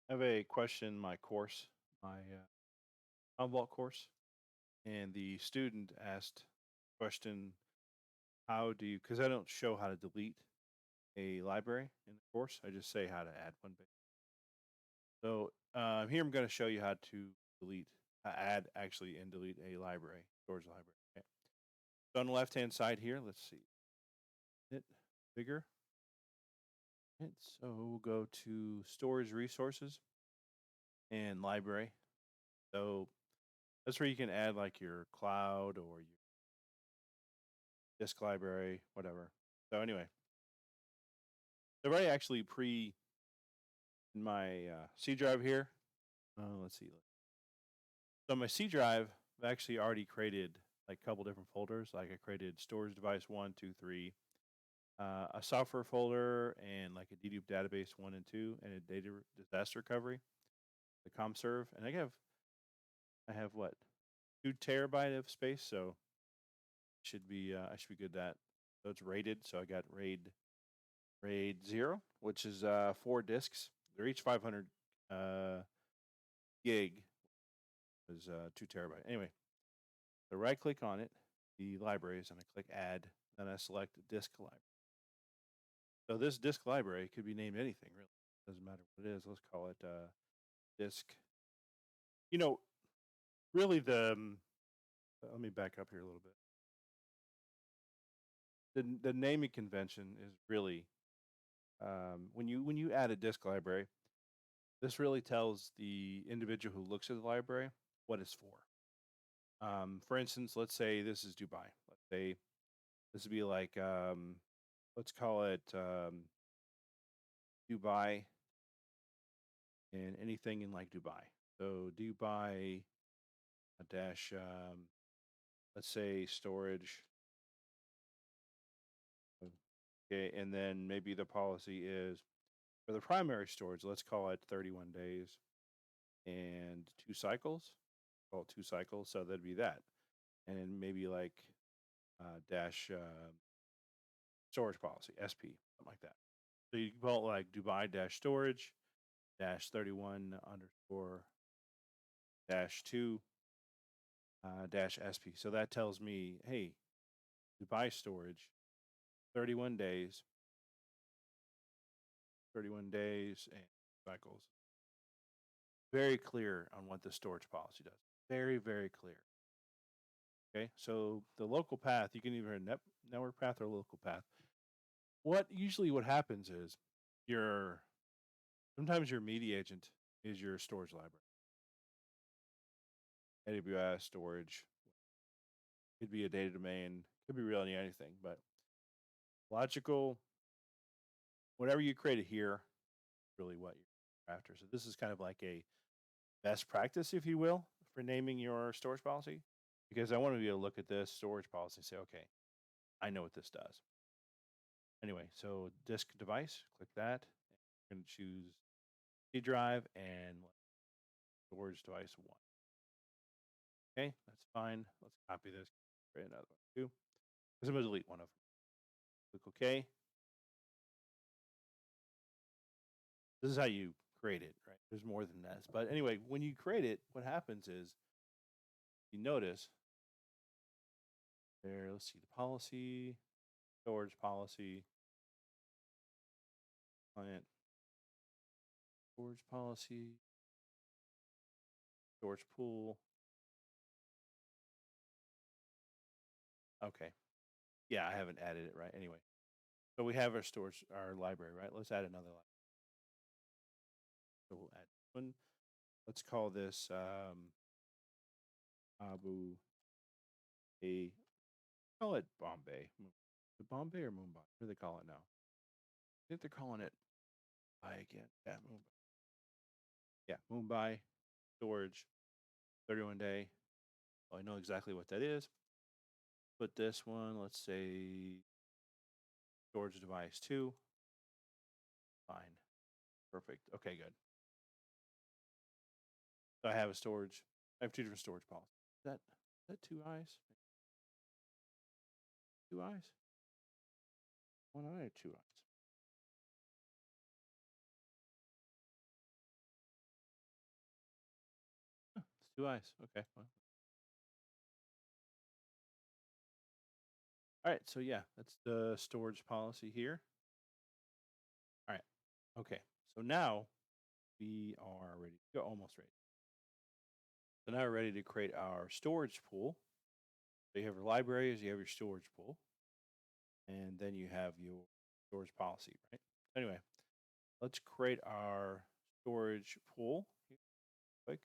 I have a question in my course, my Commvault course, and the student asked question, how do you, because I don't show how to delete a library in the course, I just say how to add one. So here I'm going to show you how to add actually and delete a library, storage library. Okay. So on the left-hand side here, let's see, hit bigger. And so we'll go to storage resources and library. So that's where you can add like your cloud or your disk library, whatever. So anyway, they're already actually pre in my C drive here. Let's see. So my C drive, I've actually already created like a couple different folders. Like I created storage device one, two, three, a software folder, and like a dedupe database one and two, and a data disaster recovery, the ComServe. And I have what 2 terabyte of space, so I should be good at that. So it's rated. So I got RAID 0, which is 4 disks. They're each 500 uh, gig, is 2 terabyte. Anyway, so right click on it, the libraries, and I click add. Then I select disk library. So this disk library could be named anything, really. Doesn't matter what it is. Let's call it disk. You know, really let me back up here a little bit. The naming convention is really when you add a disk library, this really tells the individual who looks at the library what it's for. For instance, let's say this is Dubai. Let's say this would be like, let's call it Dubai and anything in like Dubai. So Dubai dash, let's say storage. Okay, and then maybe the policy is for the primary storage. Let's call it 31 days and 2 cycles. Call it 2 cycles. So that'd be that, and then maybe like dash storage policy SP, something like that. So you can call it like Dubai dash storage dash 31 underscore dash 2 dash SP. So that tells me, hey, Dubai storage, 31 days, 31 days and cycles. Very clear on what the storage policy does. Very, very clear. Okay. So the local path, you can either network path or local path. What happens is your sometimes your media agent is your storage library. AWS storage could be a data domain, could be really anything, but logical, whatever you created here, really what you're after. So this is kind of like a best practice, if you will, for naming your storage policy, because I want to be able to look at this storage policy and say, okay, I know what this does. Anyway, so disk device, click that. I'm going to choose C drive and storage device one. Okay, that's fine. Let's copy this, create another one too, because I'm going to delete one of them. Click OK. This is how you create it, right? There's more than this. But anyway, when you create it, what happens is you notice there, let's see the policy, storage policy, client, storage policy, storage pool. Okay. Yeah, I haven't added it, right? Anyway, so we have our library, right? Let's add another library. So we'll add one. Let's call this Abu A. Call it Bombay. Bombay or Mumbai? What do they call it now? I think they're calling it Mumbai again. Yeah, Mumbai. Yeah, Mumbai storage, 31 day. Oh, I know exactly what that is. Put this one, let's say storage device two. Fine. Perfect. Okay, good. So I have a storage. I have two different storage policies. Is that two eyes? Two eyes? One eye or two eyes? 2 eyes. Okay. Well. All right. So yeah, that's the storage policy here. All right. Okay. So now we are ready to go. Almost ready. So now we're ready to create our storage pool. So you have your libraries, you have your storage pool, and then you have your storage policy, right? Anyway, let's create our storage pool. Here, quick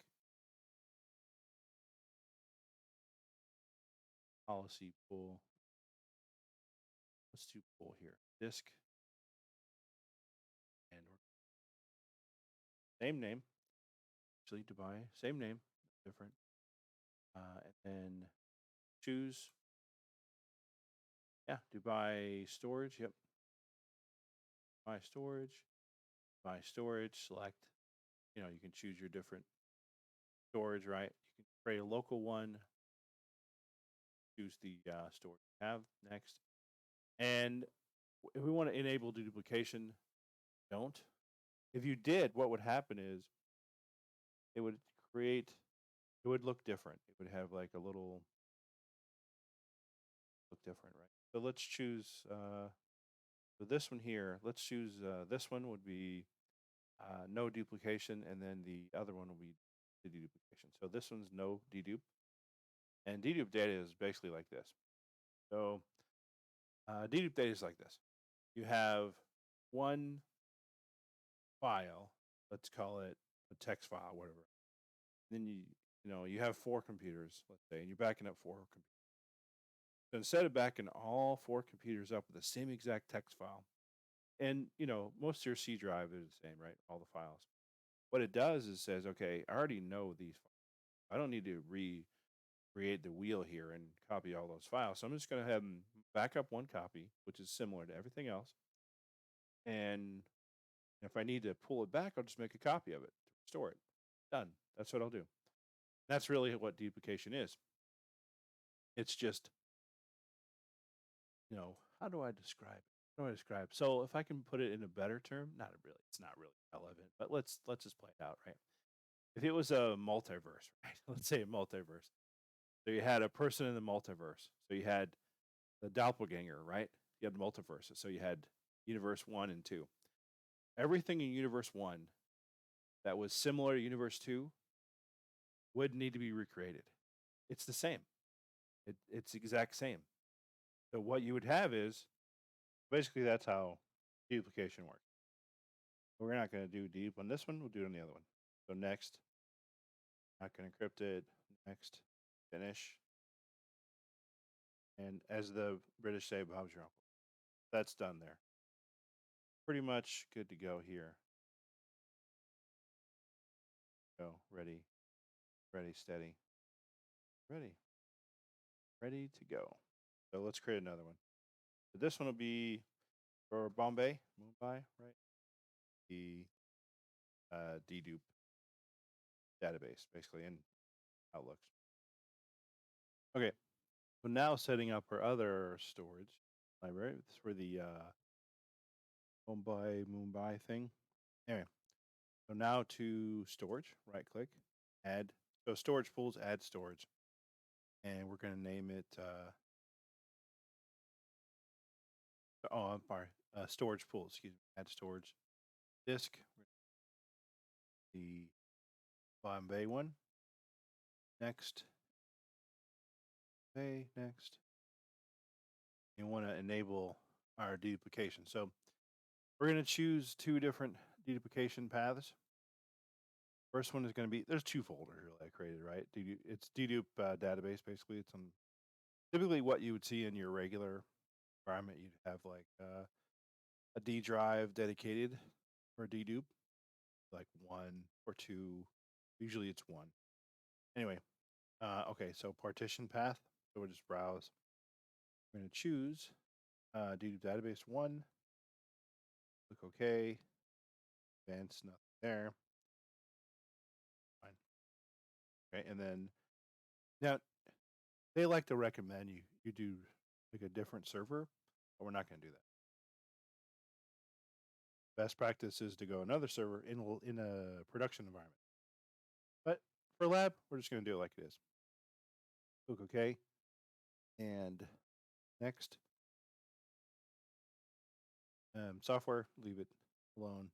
policy pool. Let's do pool here. Disk and same name. Actually, Dubai, same name, different. And then choose. Yeah, Dubai storage. Yep, Dubai storage. Dubai storage. Select. You can choose your different storage, right? You can create a local one. Choose the storage you have next. And if we want to enable duplication, don't. If you did, what would happen is it would create, it would look different. It would have like a little look different, right? So let's choose so this one here. Let's choose this one would be no duplication, and then the other one will be the deduplication. So this one's no dedupe, and dedupe data is basically like this. So dedupe data is like this. You have one file. Let's call it a text file, whatever. Then you have 4 computers, let's say, and you're backing up 4 computers. So instead of backing all 4 computers up with the same exact text file, and most of your C drive is the same, right? All the files. What it does is says, okay, I already know these files. I don't need to recreate the wheel here and copy all those files. So I'm just going to have them back up 1 copy, which is similar to everything else. And if I need to pull it back, I'll just make a copy of it to restore it. Done. That's what I'll do. That's really what duplication is. It's just, how do I describe it? How do I describe? So if I can put it in a better term, it's not really relevant, but let's just play it out, right? If it was a multiverse, right? Let's say a multiverse. So you had a person in the multiverse. So you had the doppelganger, right? You had multiverses. So you had universe 1 and 2. Everything in universe 1 that was similar to universe 2 would need to be recreated. It's the same. It's the exact same. So what you would have is basically that's how duplication works. We're not going to do deep on this one. We'll do it on the other one. So next, not going to encrypt it. Next, finish. And as the British say, Bob's your uncle. That's done there. Pretty much good to go here. Go. Ready, ready, steady. Ready. Ready to go. So let's create another one. So this one will be for Mumbai, right? The dedupe database, basically, in Outlooks. Okay. So now setting up our other storage library. This for the Mumbai thing. Anyway, so now to storage, right click, add. So storage pools, add storage. And we're going to name it, I'm sorry, storage pool, excuse me, add storage disk, the Bombay one. Next, next. You want to enable our deduplication. So we're going to choose 2 different deduplication paths. First one is going to be, there's 2 folders that I created, right? It's dedupe database, basically. It's typically what you would see in your regular environment. You'd have like a D drive dedicated for dedupe, like 1 or 2. Usually it's 1. Anyway, okay, so partition path. So we'll just browse. We're going to choose dedupe database 1. Click OK. Advanced, nothing there. Fine. Okay, and then now they like to recommend you do like a different server, but we're not going to do that. Best practice is to go another server in a production environment. But For lab, we're just going to do it like it is. Click OK. And next. Software, leave it alone.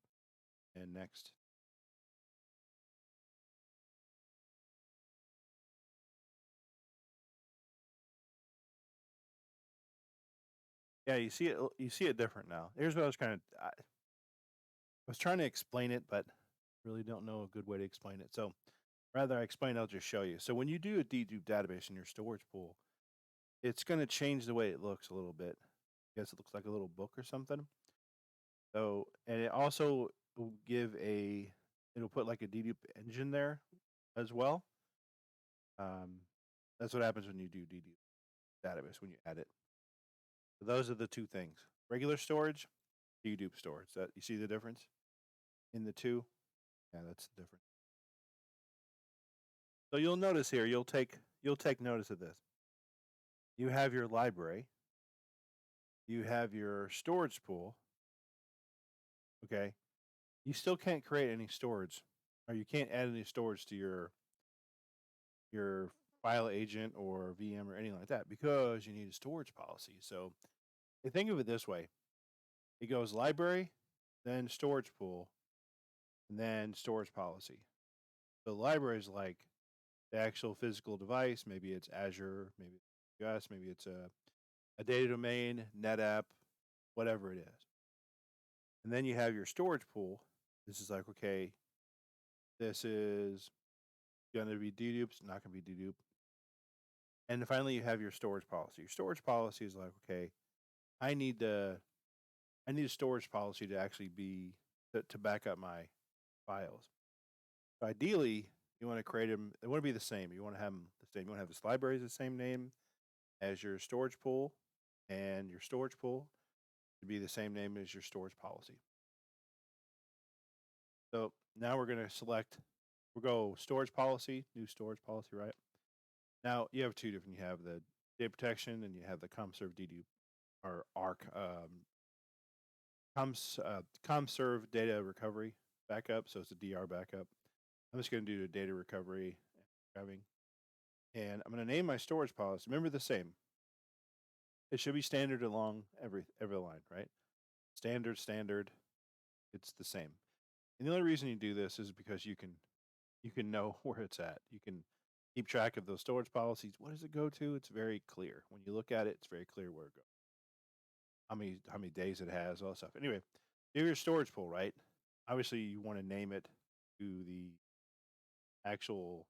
And next. Yeah, you see it. You see it different now. Here's what I was trying to explain it, but really don't know a good way to explain it. So rather I explain, I'll just show you. So when you do a dedupe database in your storage pool, it's going to change the way it looks a little bit. I guess it looks like a little book or something. So, and it also will it'll put like a dedupe engine there as well. That's what happens when you do dedupe database, when you add it. So those are the two things: regular storage, dedupe storage. That you see the difference in the two? Yeah, that's the difference. So you'll notice here, you'll take notice of this. You have your library, you have your storage pool. Okay, you still can't create any storage, or you can't add any storage to your file agent or VM or anything like that because you need a storage policy. So think of it this way: it goes library, then storage pool, and then storage policy. The library is like the actual physical device. Maybe it's Azure, maybe it's AWS, maybe it's a data domain, NetApp, whatever it is. And then you have your storage pool. This is like, okay, this is going to be deduped, not going to be deduped. And then finally, you have your storage policy. Your storage policy is like, okay, I need a storage policy to actually be to back up my files. So ideally, you want to create them. They want to be the same. You want to have them the same. You want to have this library as the same name as your storage pool, and your storage pool to be the same name as your storage policy. So now we're going to select. We'll go storage policy, new storage policy, right? Now you have two different. You have the data protection, and you have the ComServe dedupe or ARC. ComServe data recovery backup. So it's a DR backup. I'm just going to do the data recovery and I'm going to name my storage policy. Remember the same. It should be standard along every line, right? Standard. It's the same. And the only reason you do this is because you can know where it's at. You can keep track of those storage policies. What does it go to? It's very clear. When you look at it, it's very clear where it goes. How many days it has, all that stuff. Anyway, you have your storage pool, right? Obviously, you want to name it to the actual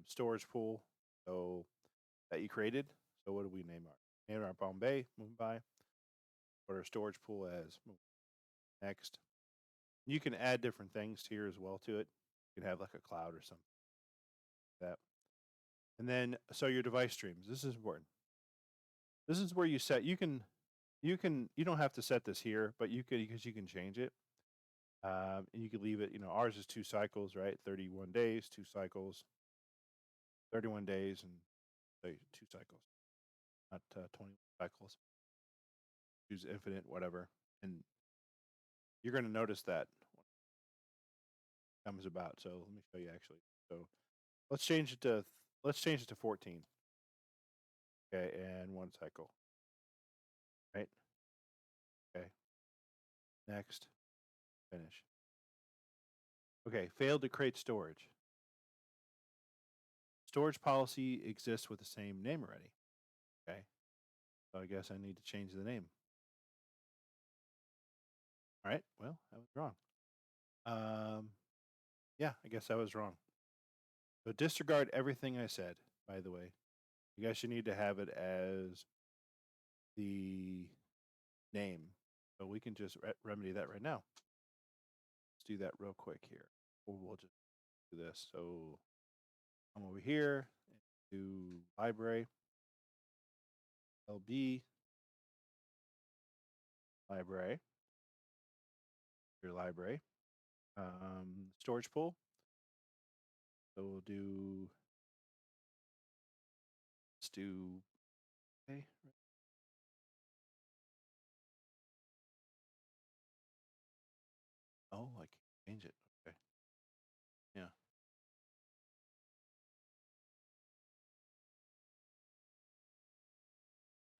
storage pool that you created. So what do we name our? Name our Mumbai. Put our storage pool as next. You can add different things here as well to it. You can have like a cloud or something like that. And then so your device streams. This is important. This is where you set. You don't have to set this here, but you could because you can change it. And you could leave it. Ours is 2 cycles, right? 31 days, 2 cycles, 31 days, and 2 cycles, not 20 cycles. Use infinite, whatever, and you're going to notice that comes about. So let me show you actually. So let's change it to 14. Okay, and 1 cycle. Right. Okay. Next. Finish. Okay. Failed to create storage. Storage policy exists with the same name already. Okay. So I guess I need to change the name. All right. Well, I was wrong. Yeah, I guess I was wrong. So disregard everything I said, by the way. You guys should need to have it as the name. So we can just remedy that right now. Let's do that real quick here. Or we'll just do this. So come over here and do library. LB library. Your library. Storage pool. So let's do okay. Oh, I can change it. Okay. Yeah.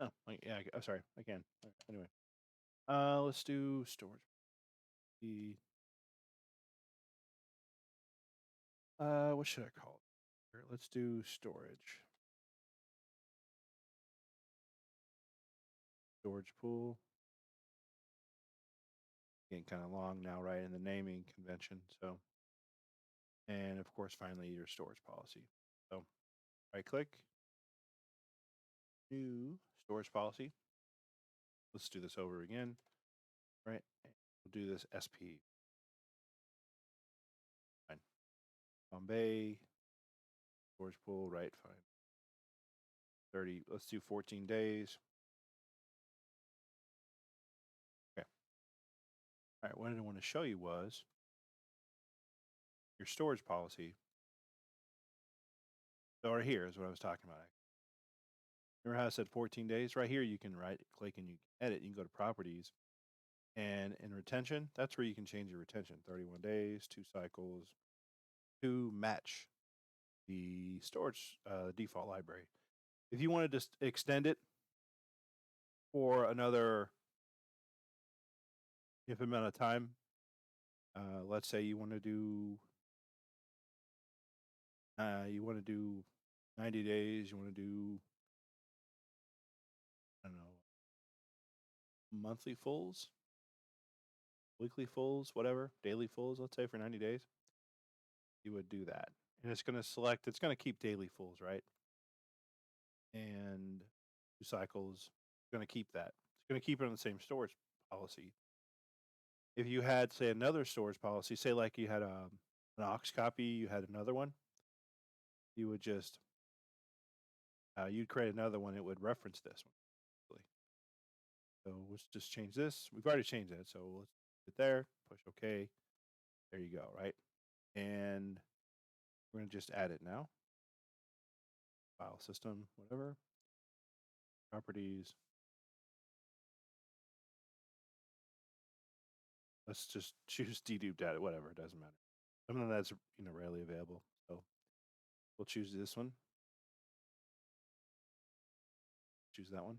Oh, yeah. Oh, sorry. I can. Anyway, let's do storage. The what should I call it? Here, let's do storage. Storage pool. Getting kind of long now, right? In the naming convention. So, and of course, finally your storage policy. So, right click, new storage policy. Let's do this over again, right? We'll do this SP. Fine. Bombay, storage pool, right? Fine. 30, let's do 14 days. Okay. All right, what I want to show you was your storage policy. So right here is what I was talking about. Remember how I said 14 days? Right here, you can right click and you edit. You can go to properties. And in retention, that's where you can change your retention. 31 days, 2 cycles, to match the storage default library. If you wanted to extend it for another infinite amount of time, let's say you want to do 90 days, you want to do, I don't know, monthly fulls, weekly fulls, whatever, daily fulls, let's say for 90 days, you would do that. And it's going to select, it's going to keep daily fulls, right? And 2 cycles, it's going to keep that. It's going to keep it on the same storage policy. If you had, say, another storage policy, say like you had an aux copy, you had another one, you would just, you'd create another one, it would reference this one. So let's just change this. We've already changed that. So let's put it there, push OK. There you go, right? And we're going to just add it now. File system, whatever. Properties. Let's just choose dedupe data, whatever, it doesn't matter. Something that's rarely available. So we'll choose this one. Choose that one.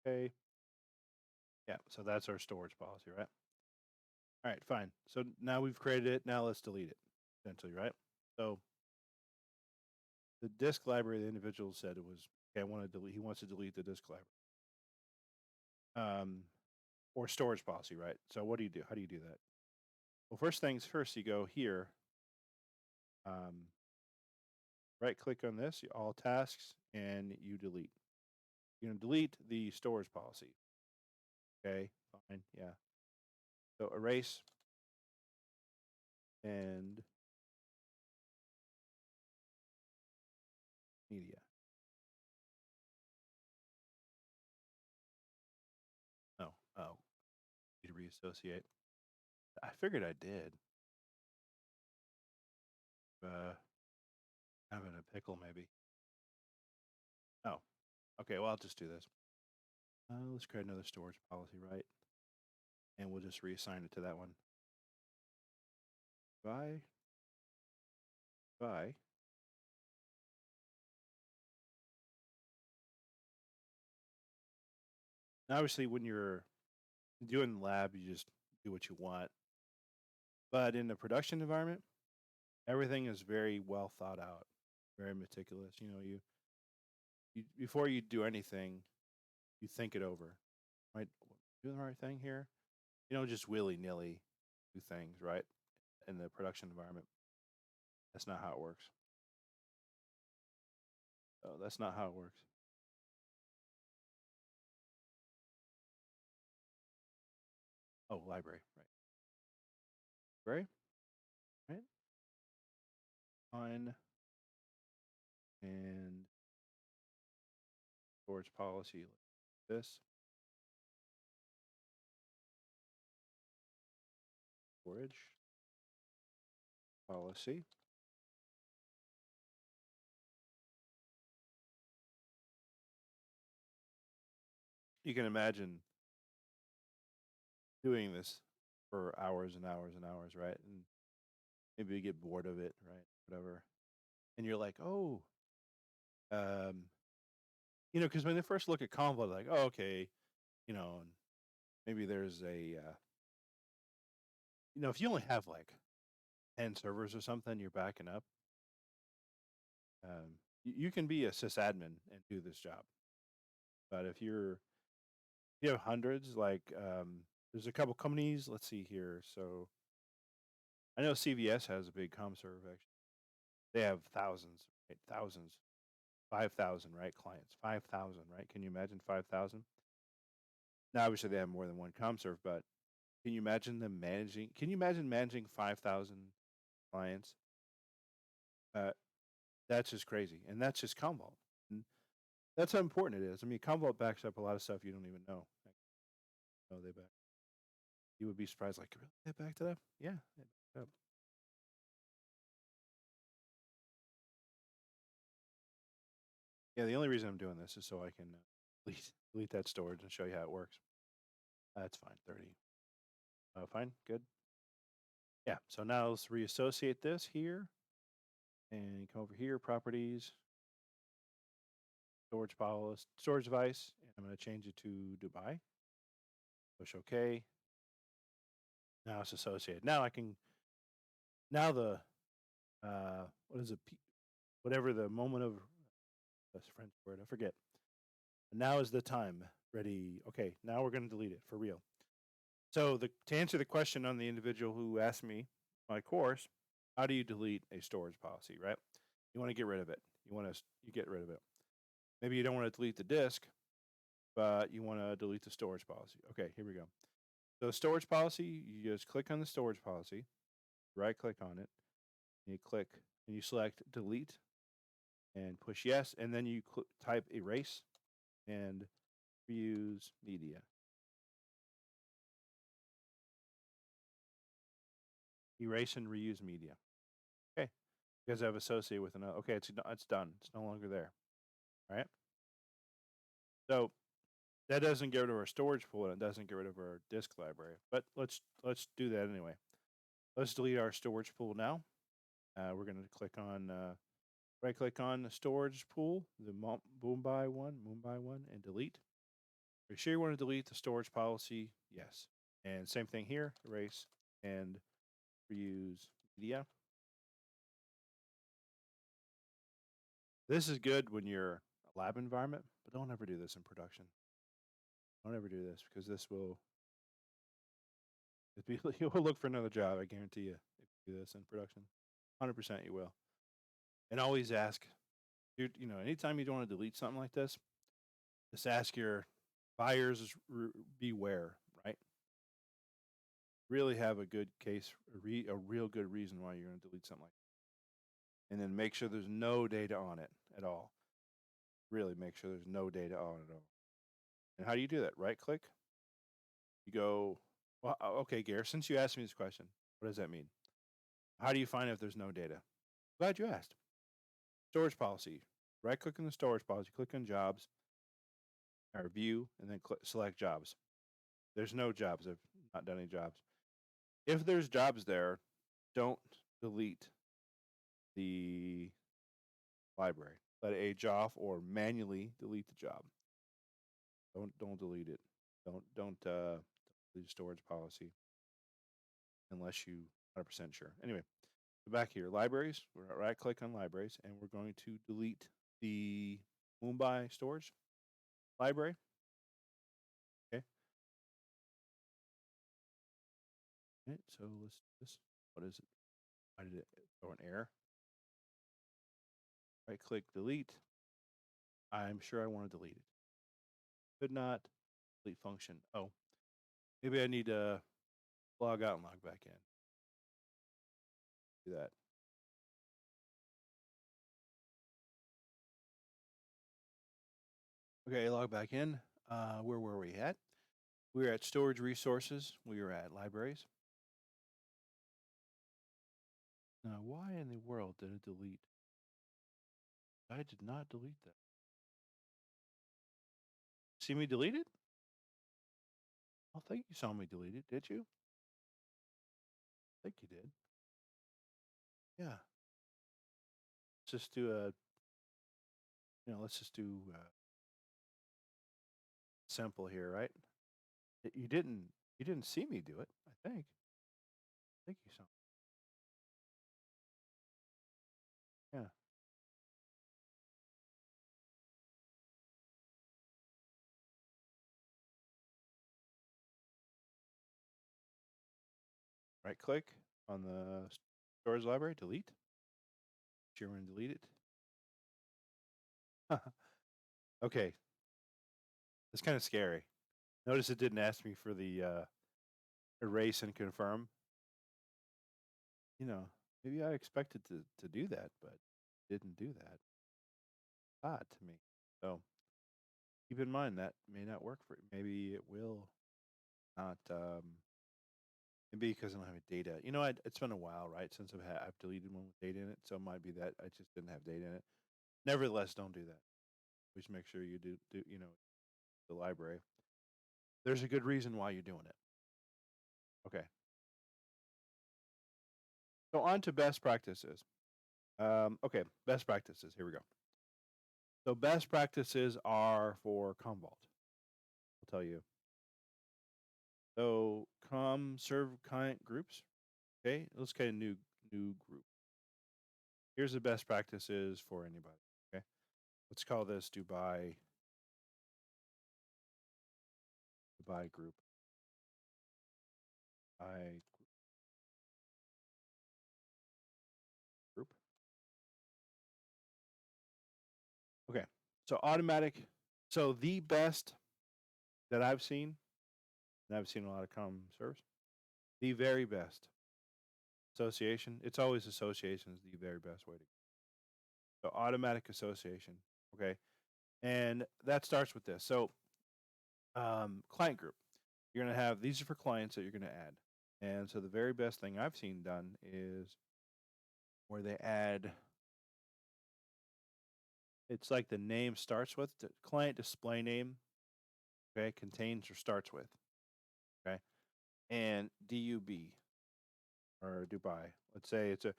Okay. Yeah, so that's our storage policy, right? All right, fine. So now we've created it. Now let's delete it, essentially, right? So the disk library, the individual said it was, okay, I want to delete, he wants to delete the disk library. Or storage policy, right? So what do you do? How do you do that? Well, first things first, you go here, right click on this, all tasks, and you delete. You're going to delete the storage policy. Okay, fine, yeah. So erase and media. Oh, need to reassociate. I figured I did. I'm in a pickle, maybe. Oh, okay. Well, I'll just do this. Let's create another storage policy, right? And we'll just reassign it to that one. Bye. Bye. Now, obviously, when you're doing the lab, you just do what you want. But in the production environment, everything is very well thought out, very meticulous. You before you do anything, you think it over. Right? Doing the right thing here? You don't just willy nilly do things, right? In the production environment. That's not how it works. Oh, that's not how it works. Oh, library, right. Library, right? On and storage policy like this. Storage policy. You can imagine doing this for hours and hours and hours, right? And maybe you get bored of it, right? Whatever. And you're like, oh, um, Because when they first look at Commvault, like, oh, okay, and maybe there's if you only have like 10 servers or something, you're backing up. You can be a sysadmin and do this job, but if you have hundreds, like there's a couple companies. Let's see here. So I know CVS has a big ComServe. Actually, they have thousands, right? Thousands, 5,000, right? Clients, 5,000, right? Can you imagine 5,000? Now, obviously, they have more than one ComServe, but can you imagine them managing? Can you imagine managing 5,000 clients? Uh, that's just crazy, and that's just Commvault. And that's how important it is. I mean, Commvault backs up a lot of stuff you don't even know. No, they back. You would be surprised, like, really? They backed it up? Yeah, they backed it up. Yeah, the only reason I'm doing this is so I can delete that storage and show you how it works. That's fine. 30. Fine. Good. Yeah. So now let's reassociate this here and come over here, properties, storage policy, storage device, and I'm going to change it to Dubai. Push OK. Now it's associated. Now I can. Now the what is it? Whatever the moment of that's a French word. I forget. Now is the time. Ready. Okay. Now we're going to delete it for real. So to answer the question on the individual who asked me my course, how do you delete a storage policy? Right? You want to get rid of it. You get rid of it. Maybe you don't want to delete the disk, but you want to delete the storage policy. Okay, here we go. So storage policy, you just click on the storage policy, right click on it, and you click and you select delete and push yes, and then you type erase and reuse media. Erase and reuse media. Okay, because I've associated with another. Okay, it's done. It's no longer there. All right. So that doesn't get rid of our storage pool and it doesn't get rid of our disk library. But let's do that anyway. Let's delete our storage pool now. We're going to click on right click on the storage pool, the Mumbai one, and delete. Are you sure you want to delete the storage policy? Yes. And same thing here, erase and reuse media. This is good when you're a lab environment, but don't ever do this in production. Don't ever do this because this will you will look for another job. I guarantee you if you do this in production. 100% you will. And always ask, dude, anytime you don't want to delete something like this, just ask your buyers beware, right? Really have a good case, a real good reason why you're going to delete something like that. And then make sure there's no data on it at all. Really make sure there's no data on it at all. And how do you do that? Right click. You go, well, okay, Gare, since you asked me this question, what does that mean? How do you find if there's no data? Glad you asked. Storage policy. Right click on the storage policy, click on jobs, or view, and then select jobs. There's no jobs. I've not done any jobs. If there's jobs there, don't delete the library. Let it age off or manually delete the job. Don't delete it. Don't delete storage policy unless you 100% sure. Anyway, back here, libraries. We're right click on libraries, and we're going to delete the Mumbai storage library. Okay. Okay. So let's do this. What is it? Why did it throw an error? Right click delete. I'm sure I want to delete it. Could not delete function. Oh, maybe I need to log out and log back in. Do that. Okay, log back in. Where were we at? We were at storage resources. We were at libraries. Now, why in the world did it delete? I did not delete that. See me delete it? I think you saw me delete it, did you? I think you did. Yeah. Let's just do let's just do simple here, right? You didn't see me do it. I think. Thank you so. Yeah. Right click on the storage library. Delete. Sure, and delete it. Okay, it's kind of scary. Notice it didn't ask me for the erase and confirm. You know, maybe I expected to do that, but didn't do that. Odd to me. So keep in mind that may not work for maybe it will not. Maybe because I don't have data. It's been a while, right, since I've deleted one with data in it, so it might be that I just didn't have data in it. Nevertheless, don't do that. Just make sure you do the library. There's a good reason why you're doing it. Okay. So on to best practices. Okay, best practices. Here we go. So best practices are for Commvault. I'll tell you. So serve client groups. Okay, let's get a new group. Here's the best practices for anybody. Okay, let's call this Dubai group. Dubai group. Okay, so automatic. So the best that I've seen, and I've seen a lot of comm serves, the very best association. It's always association is the very best way to go. So automatic association. Okay, and that starts with this. So client group. You're going to have these are for clients that you're going to add. And so the very best thing I've seen done is where they add it's like the name starts with the client display name, okay, contains or starts with, okay, and DUB or Dubai. Let's say it's a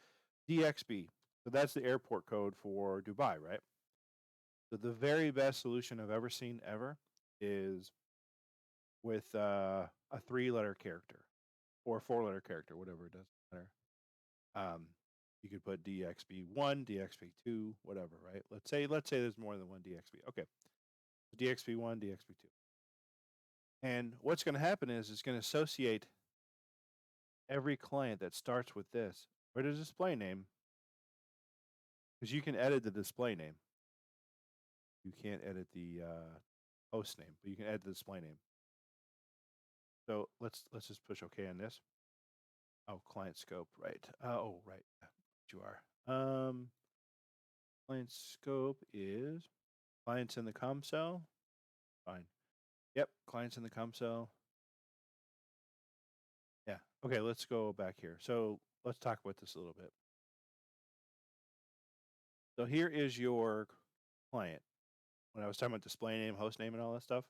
DXB. So that's the airport code for Dubai, right? So the very best solution I've ever seen ever is with a 3-letter character or a 4-letter character, whatever it doesn't matter. You could put DXB1, DXB2, whatever, right? Let's say there's more than one DXB. Okay, DXB1, DXB2. And what's going to happen is it's going to associate every client that starts with this with a display name because you can edit the display name. You can't edit the host name, but you can edit the display name. So let's just push OK on this. Oh, client scope, right? Oh, right. You are. Client scope is clients in the com cell. Fine. Yep, clients in the com cell. Yeah. Okay, let's go back here. So let's talk about this a little bit. So here is your client. When I was talking about display name, host name, and all that stuff.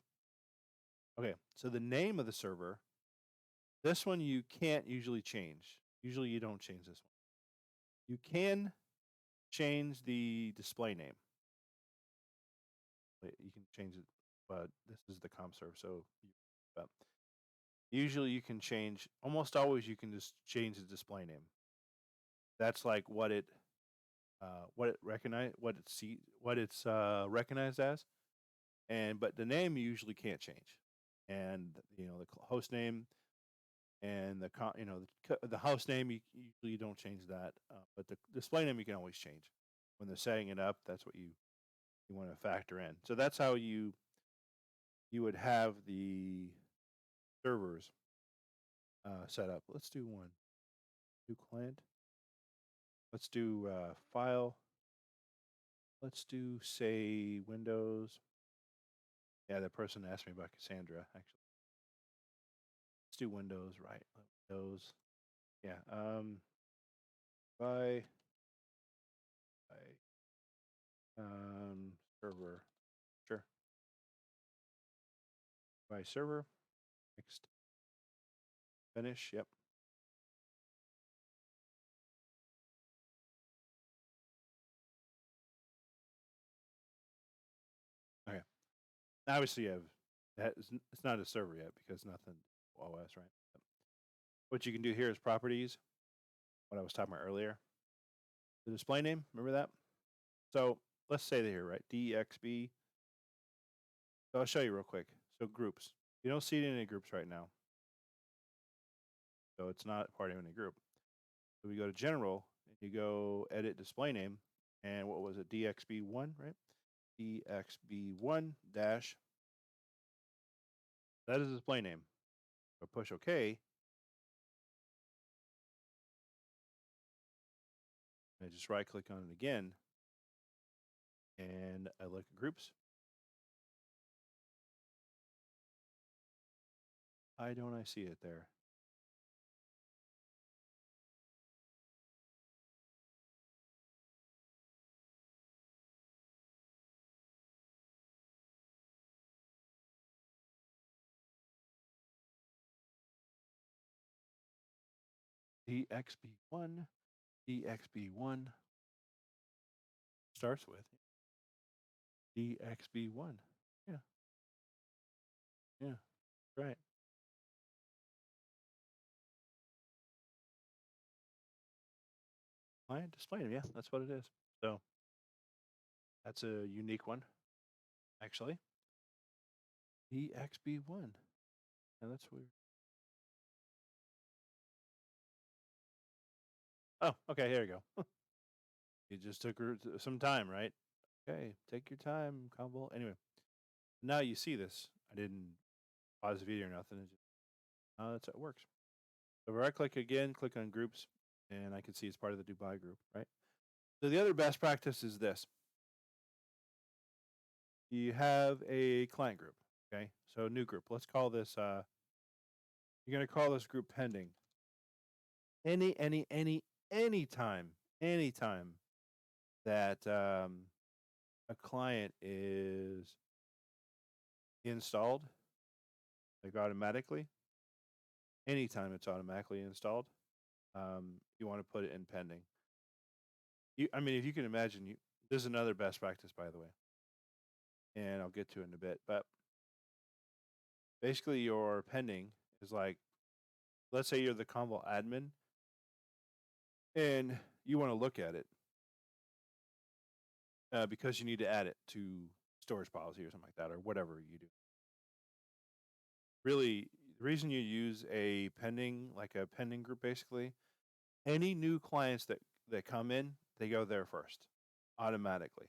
Okay, so the name of the server, this one you can't usually change. Usually you don't change this one. You can change the display name. You can change it, but this is the ComServe, so but usually you can change. Almost always you can just change the display name. That's like what it it's recognized as, but the name you usually can't change, and the host name and the host name you don't change that, but the display name you can always change when they're setting it up. That's what you want to factor in. So that's how you would have the servers set up. Let's do one. Do client. Let's do file. Let's do say Windows. Yeah, that person asked me about Cassandra actually. Let's do Windows, right? Windows. Yeah. By server. Sure. By server. Next. Finish. Yep. Okay. Obviously, you have It's not a server yet because nothing OS, right? What you can do here is properties. What I was talking about earlier. The display name, remember that? So let's say that here, right? DXB. So I'll show you real quick. So groups. You don't see it in any groups right now. So it's not part of any group. So we go to general and you go edit display name. And what was it? DXB1, right? DXB1 dash. That is the display name. So push OK. I just right click on it again. And I look at groups. Why don't I see it there? DXB1, DXB1 starts with DXB1. Yeah, yeah, right. Client display name. Yeah, that's what it is. So that's a unique one, actually. DXB1. Yeah, that's weird. Oh, okay. Here you go. You just took some time, right? Okay, take your time, Commvault. Anyway, now you see this. I didn't pause the video or nothing. That's how it works. So right click again, click on groups, and I can see it's part of the Dubai group, right? So the other best practice is this. You have a client group, okay? So new group. Let's call this, you're going to call this group pending. Anytime that a client is installed, like automatically, anytime it's automatically installed, you want to put it in pending. I mean, if you can imagine, this is another best practice, by the way, and I'll get to it in a bit. But basically, your pending is like, let's say you're the Commvault admin, and you want to look at it because you need to add it to storage policy or something like that, or whatever you do. Really, the reason you use a pending, like a pending group, basically, any new clients that come in, they go there first, automatically.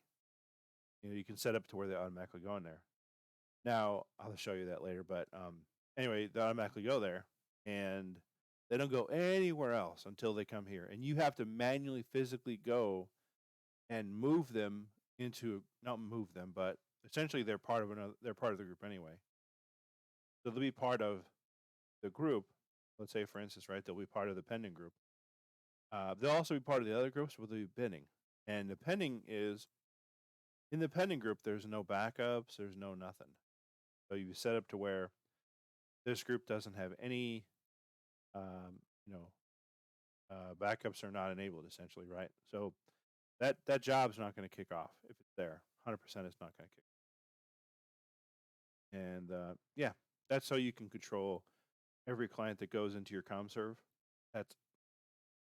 You can set up to where they automatically go in there. Now, I'll show you that later, but anyway, they automatically go there, and they don't go anywhere else until they come here. And you have to manually, physically go and move them into, not move them, but essentially they're part of another. They're part of the group anyway. So they'll be part of the group. Let's say, for instance, right, they'll be part of the pending group. They'll also be part of the other groups, but they'll be pending. And the pending is in the pending group. There's no backups. There's no nothing. So you set up to where this group doesn't have any, um, backups are not enabled, essentially, right? So that job's not going to kick off if it's there. 100%, it's not going to kick. And yeah, that's so you can control every client that goes into your ComServe. That's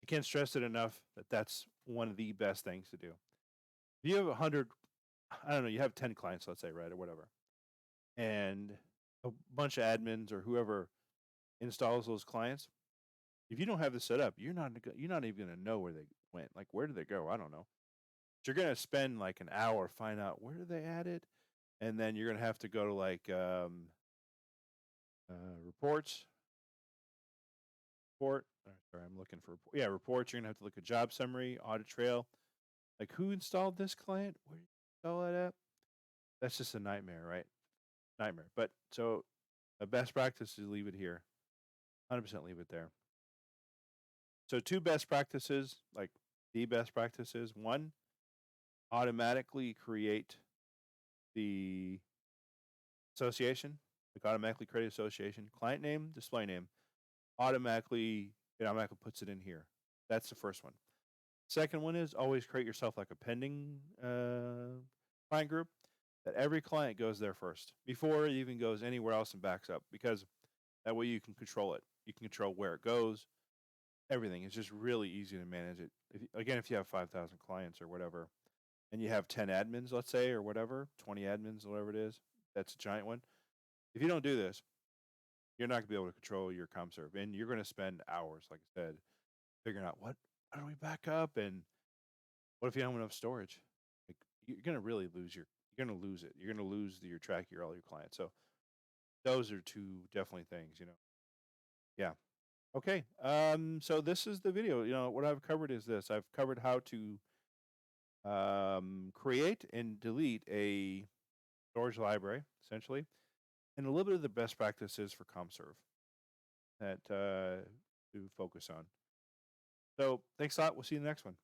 I can't stress it enough that that's one of the best things to do. If you have 100, I don't know, you have 10 clients, let's say, right, or whatever, and a bunch of admins or whoever installs those clients. If you don't have this set up, you're not even gonna know where they went. Like, where did they go? I don't know. But you're gonna spend like an hour find out where did they add it, and then you're gonna have to go to like reports. Report. Sorry, I'm looking for reports. You're gonna have to look at job summary, audit trail. Like, who installed this client? Where did you install it at? That's just a nightmare, right? Nightmare. But so the best practice is leave it here. 100% leave it there. So two best practices, like the best practices. One, automatically create the association, like automatically create association, client name, display name, it automatically puts it in here. That's the first one. Second one is always create yourself like a pending client group. that every client goes there first before it even goes anywhere else and backs up, because that way you can control it. You can control where it goes, everything. It's just really easy to manage it. If you have 5,000 clients or whatever, and you have 10 admins, let's say, or whatever, 20 admins, whatever it is, that's a giant one. If you don't do this, you're not going to be able to control your ComServe, and you're going to spend hours, like I said, figuring out how do we back up, and what if you don't have enough storage? Like, you're going to really you're going to lose it. You're going to lose your track of all your clients. So those are two definitely things, Yeah. Okay. So this is the video. What I've covered is this. I've covered how to create and delete a storage library, essentially, and a little bit of the best practices for ComServe that to focus on. So thanks a lot. We'll see you in the next one.